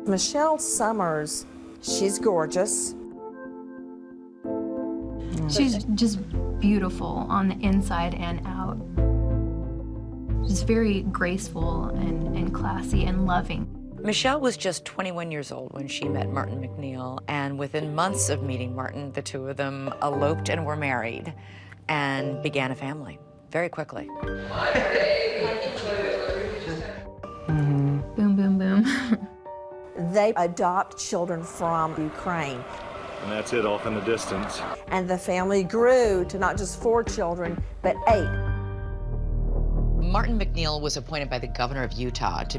Michelle Summers, she's gorgeous. She's just beautiful on the inside and out. She's very graceful and classy and loving. Michelle was just 21 years old when she met Martin MacNeill, and within months of meeting Martin, the two of them eloped and were married and began a family very quickly. Boom, boom, boom. They adopt children from Ukraine. And that's it off in the distance. And the family grew to not just 4 children, but 8. Martin MacNeill was appointed by the governor of Utah to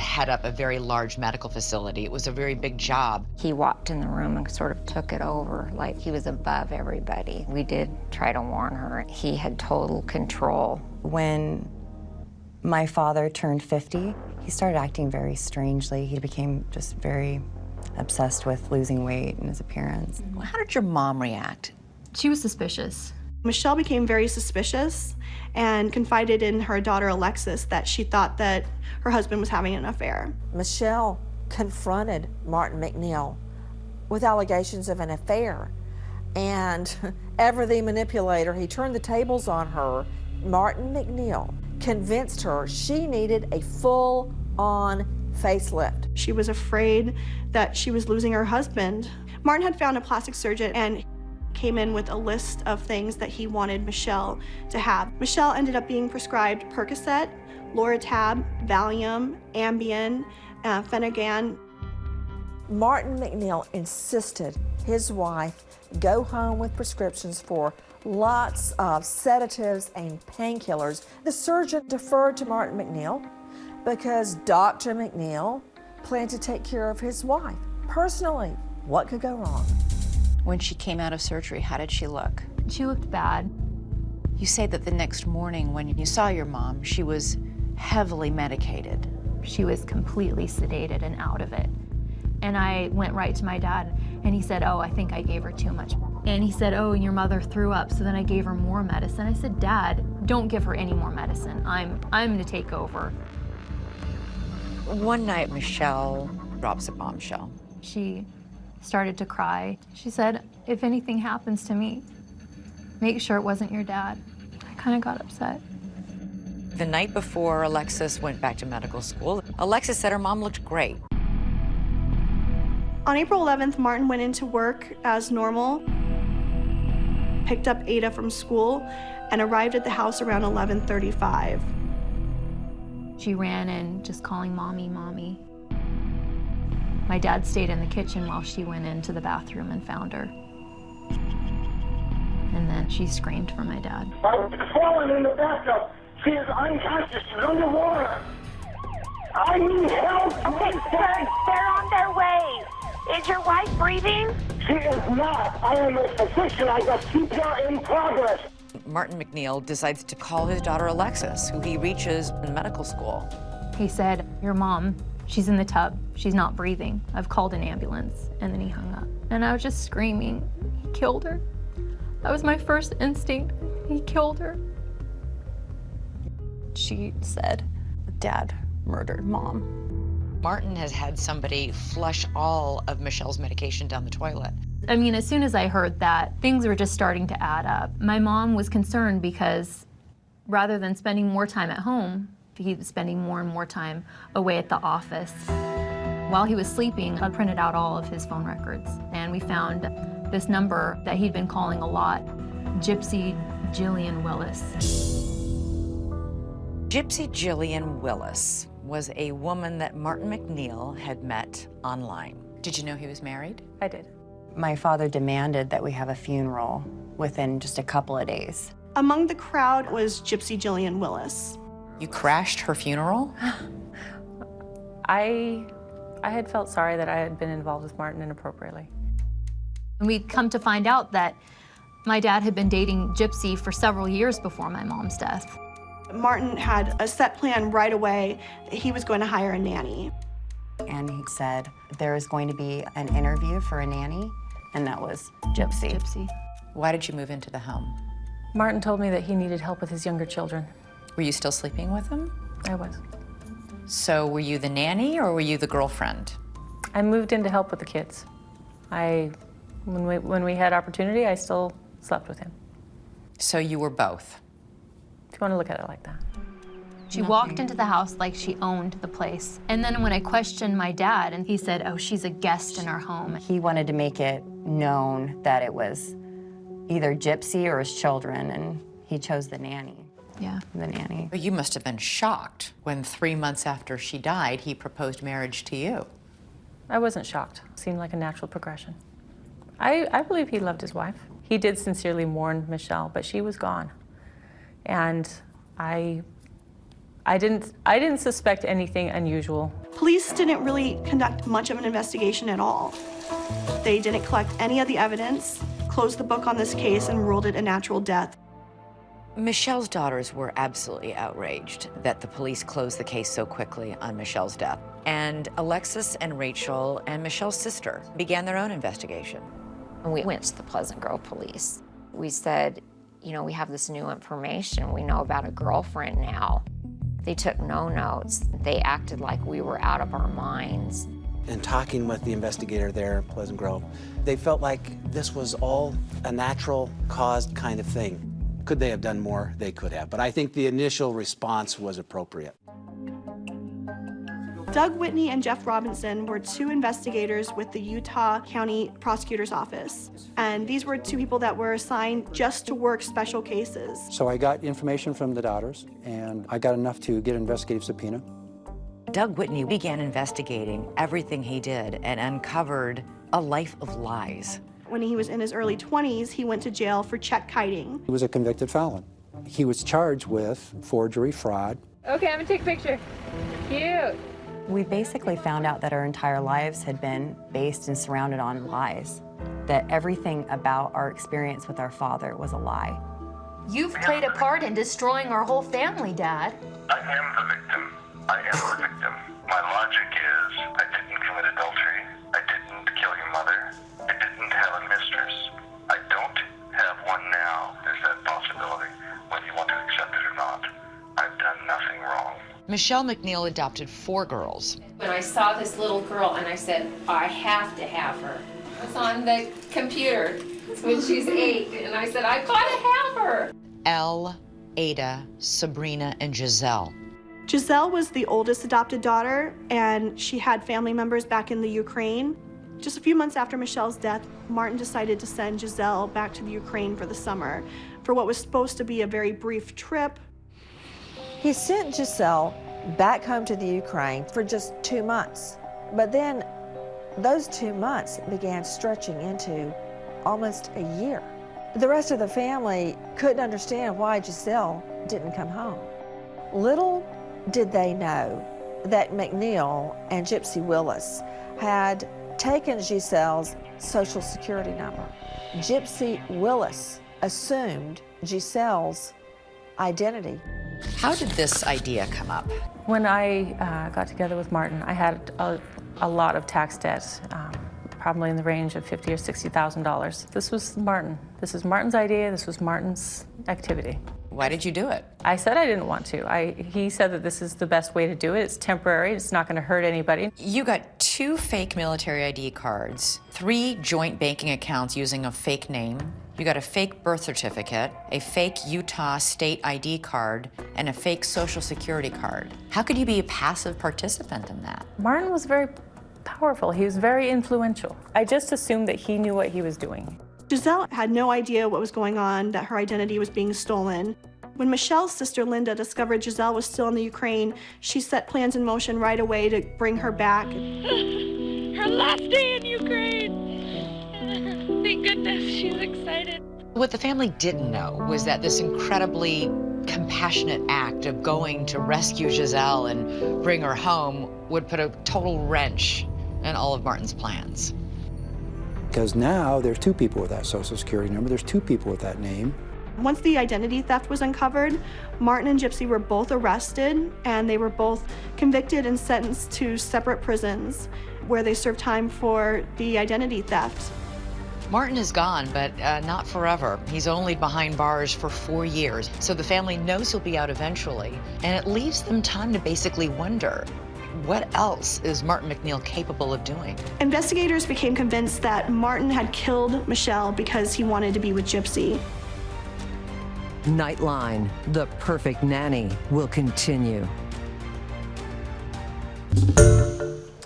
head up a very large medical facility. It was a very big job. He walked in the room and sort of took it over like he was above everybody. We did try to warn her. He had total control. When my father turned 50, he started acting very strangely. He became just very obsessed with losing weight and his appearance. How did your mom react? She was suspicious. Michelle became very suspicious and confided in her daughter Alexis that she thought that her husband was having an affair. Michelle confronted Martin MacNeill with allegations of an affair. And ever the manipulator, he turned the tables on her. Martin MacNeill convinced her she needed a full-on facelift. She was afraid that she was losing her husband. Martin had found a plastic surgeon and came in with a list of things that he wanted Michelle to have. Michelle ended up being prescribed Percocet, Loratab, Valium, Ambien, Phenergan. Martin MacNeill insisted his wife go home with prescriptions for lots of sedatives and painkillers. The surgeon deferred to Martin MacNeill because Dr. MacNeill planned to take care of his wife. Personally, what could go wrong? When she came out of surgery, how did she look? She looked bad. You say that the next morning when you saw your mom, she was heavily medicated. She was completely sedated and out of it. And I went right to my dad, and he said, oh, I think I gave her too much. And he said, oh, your mother threw up, so then I gave her more medicine. I said, Dad, don't give her any more medicine. I'm gonna take over. One night, Michelle drops a bombshell. She started to cry. She said, if anything happens to me, make sure it wasn't your dad. I kind of got upset. The night before Alexis went back to medical school, Alexis said her mom looked great. On April 11th, Martin went into work as normal, picked up Ada from school, and arrived at the house around 11:35. She ran in just calling mommy, mommy. My dad stayed in the kitchen while she went into the bathroom and found her. And then she screamed for my dad. I've fallen in the bathtub. She is unconscious. She's underwater. I need help. Okay, sir, they're on their way. Is your wife breathing? She is not. I am a physician. I got CPR in progress. Martin MacNeill decides to call his daughter Alexis, who he reaches in medical school. He said, your mom, she's in the tub. She's not breathing. I've called an ambulance. And then he hung up. And I was just screaming, he killed her. That was my first instinct. He killed her. She said, Dad murdered Mom. Martin has had somebody flush all of Michelle's medication down the toilet. I mean, as soon as I heard that, things were just starting to add up. My mom was concerned because rather than spending more time at home, he was spending more and more time away at the office. While he was sleeping, I printed out all of his phone records, and we found this number that he'd been calling a lot, Gypsy Jillian Willis. Gypsy Jillian Willis was a woman that Martin MacNeill had met online. Did you know he was married? I did. My father demanded that we have a funeral within just a couple of days. Among the crowd was Gypsy Jillian Willis. You crashed her funeral? I had felt sorry that I had been involved with Martin inappropriately. And we'd come to find out that my dad had been dating Gypsy for several years before my mom's death. Martin had a set plan right away that he was going to hire a nanny. And he said there is going to be an interview for a nanny, and that was Gypsy. Gypsy. Why did you move into the home? Martin told me that he needed help with his younger children. Were you still sleeping with him? I was. So were you the nanny or were you the girlfriend? I moved in to help with the kids. When we had opportunity, I still slept with him. So you were both? If you want to look at it like that. She walked into the house like she owned the place. And then when I questioned my dad, and he said, oh, she's a guest in our home. He wanted to make it known that it was either Gypsy or his children, and he chose the nanny. Yeah. The nanny. But you must have been shocked when 3 months after she died, he proposed marriage to you. I wasn't shocked. It seemed like a natural progression. I believe he loved his wife. He did sincerely mourn Michelle, but she was gone. And I didn't suspect anything unusual. Police didn't really conduct much of an investigation at all. They didn't collect any of the evidence, closed the book on this case, and ruled it a natural death. Michelle's daughters were absolutely outraged that the police closed the case so quickly on Michelle's death. And Alexis and Rachel and Michelle's sister began their own investigation. We went to the Pleasant Grove police. We said, you know, we have this new information. We know about a girlfriend now. They took no notes. They acted like we were out of our minds. In talking with the investigator there at Pleasant Grove, they felt like this was all a natural caused kind of thing. Could they have done more? They could have, but I think the initial response was appropriate. Doug Whitney and Jeff Robinson were two investigators with the Utah County Prosecutor's Office. And these were two people that were assigned just to work special cases. So I got information from the daughters, and I got enough to get an investigative subpoena. Doug Whitney began investigating everything he did and uncovered a life of lies. When he was in his early 20s, he went to jail for check kiting. He was a convicted felon. He was charged with forgery, fraud. Okay, I'm gonna take a picture. Cute. We basically found out that our entire lives had been based and surrounded on lies, that everything about our experience with our father was a lie. You've played a part in destroying our whole family, Dad. I am the victim. I am the victim. My logic is I didn't commit adultery. I didn't kill your mother. I didn't have a mistress. I don't have one now. There's that possibility, whether you want to accept it or not. I've done nothing wrong. Michele MacNeill adopted 4 girls. When I saw this little girl and I said, I have to have her. It's on the computer when she's 8, and I said, I gotta have her. Elle, Ada, Sabrina, and Giselle. Giselle was the oldest adopted daughter, and she had family members back in the Ukraine. Just a few months after Michelle's death, Martin decided to send Giselle back to the Ukraine for the summer for what was supposed to be a very brief trip. He sent Giselle back home to the Ukraine for just 2 months. But then those 2 months began stretching into almost a year. The rest of the family couldn't understand why Giselle didn't come home. Little did they know that MacNeill and Gypsy Willis had taken Giselle's social security number. Gypsy Willis assumed Giselle's identity. How did this idea come up? When I got together with Martin, I had a lot of tax debt, probably in the range of $50,000 or $60,000. This was Martin. This is Martin's idea. This was Martin's activity. Why did you do it? I said I didn't want to. He said that this is the best way to do it. It's temporary. It's not going to hurt anybody. You got 2 fake military ID cards, 3 joint banking accounts using a fake name. You got a fake birth certificate, a fake Utah state ID card, and a fake social security card. How could you be a passive participant in that? Martin was very powerful. He was very influential. I just assumed that he knew what he was doing. Giselle had no idea what was going on, that her identity was being stolen. When Michelle's sister Linda discovered Giselle was still in the Ukraine, she set plans in motion right away to bring her back. Her last day in Ukraine. Thank goodness, she's excited. What the family didn't know was that this incredibly compassionate act of going to rescue Giselle and bring her home would put a total wrench in all of Martin's plans. Because now there's 2 people with that social security number, there's 2 people with that name. Once the identity theft was uncovered, Martin and Gypsy were both arrested, and they were both convicted and sentenced to separate prisons where they served time for the identity theft. Martin is gone, but not forever. He's only behind bars for 4 years, so the family knows he'll be out eventually, and it leaves them time to basically wonder, What else is Martin MacNeill capable of doing? Investigators became convinced that Martin had killed Michele because he wanted to be with Gypsy. Nightline, the perfect nanny, will continue.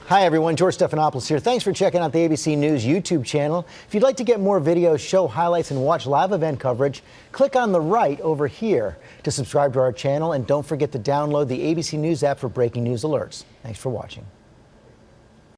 Hi everyone, George Stephanopoulos here. Thanks for checking out the ABC News YouTube channel. If you'd like to get more videos, show highlights, and watch live event coverage, click on the right over here to subscribe to our channel, and don't forget to download the ABC News app for breaking news alerts. Thanks for watching.